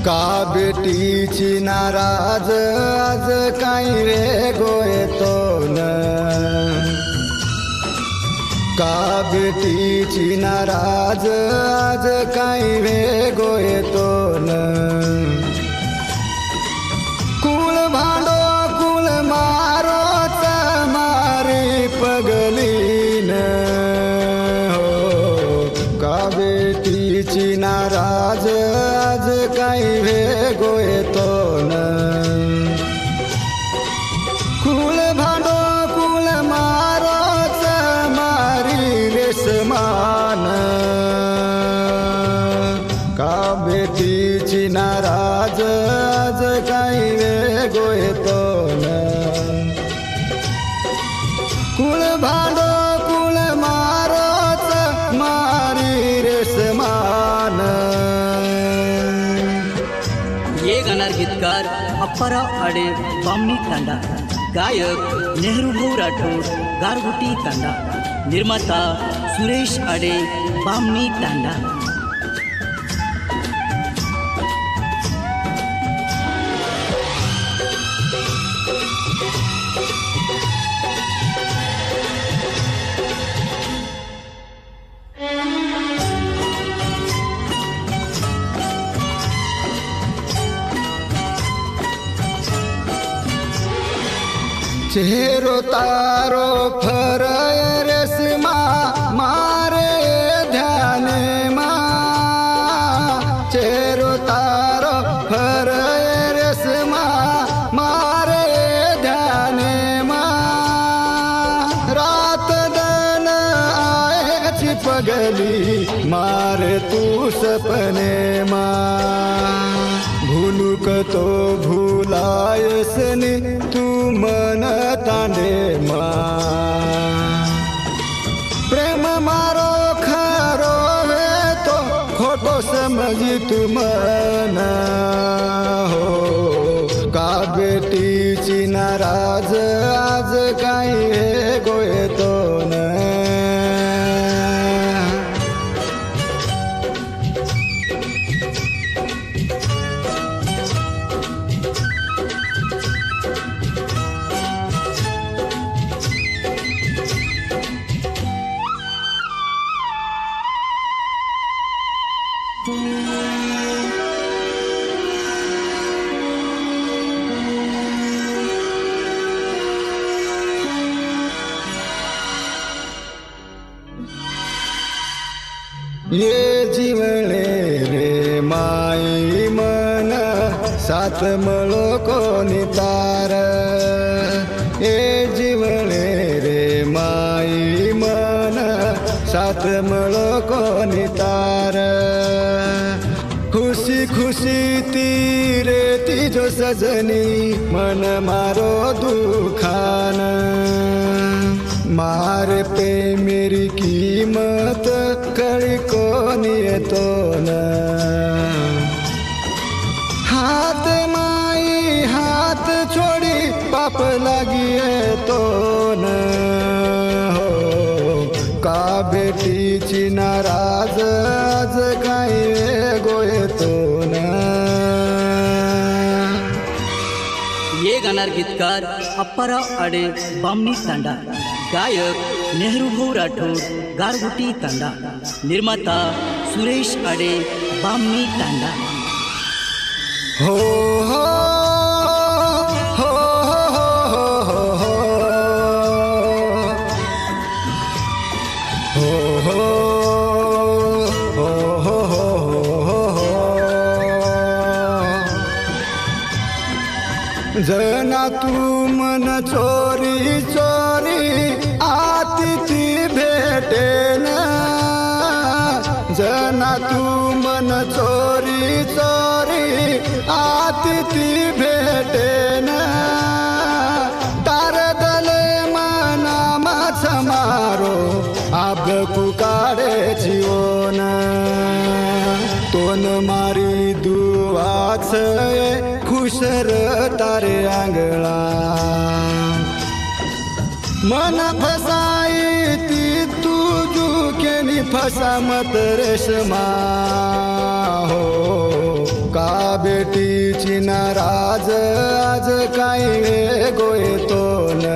का बेटीची नाराज आज काही वेगो येतो न का बेटीची नाराज आज काही वेगो येतो न कुळ भांडो कुळ मारोच मारी पगलीन हो का बेटीची नाराज आज काही वेगो येतो न कुळ भांडो कुळ मारोच मारी रेसमान का बेटीची नाराज आज काही वेगो येतो न कुळ भांडो कुळ मारोच मारी रेसमान. ये गाणार गीतकार अप्पाराव आडे बामणी तांडा, गायक नेहरू भाऊ राठोड गारगुटी तांडा, निर्माता सुरेश आडे बामणी तांडा. चेहरो तारो फरय रेसमा मारे ध्याने मा चेहरो तारो फरय रेसमा मारे ध्याने मा रात दन आयची पगली मारे तू सपने मा भूलुक तो भूलायसनी तू मन तांडे मा प्रेम मारो खरो वे तो खोटो समजी तू मन हो का बेटीची नाराज आज काही वेगो येतो न ये जीवने रे माई मन सात मळो कोणी तार ये जीवने रे माई मन सात मळो कोणी तार खुशी खुशी तीरे तिजो सजनी मन मारो दुखान मार पे मेरी कीमत कड़ी कोनी येतो न हाथ माई हाथ छोड़ी पाप लागी येतो न हो का बेटीची नाराज आज काही वेगो येतो न. ये गाणार गीतकार अप्पाराव आडे बामणी तांडा, गायक नेहरू भाऊ राठोड गारगुटी तांडा, निर्माता सुरेश आडे बामणी तांडा. हो हो हो हो हो हो हो जना तू मन चोरी चोरी आतिथी भेटेन जना तू मन चोरी चोरी आतिथी भेटेन तार दले मना माछ मारो आब पुकारे जीवन तोन मारी दुआच खुशर तारे आंगळा मन फसाई ती तुझू केली फसामत रेशमा हो का बेटीची नाराज आज काय गोयतो न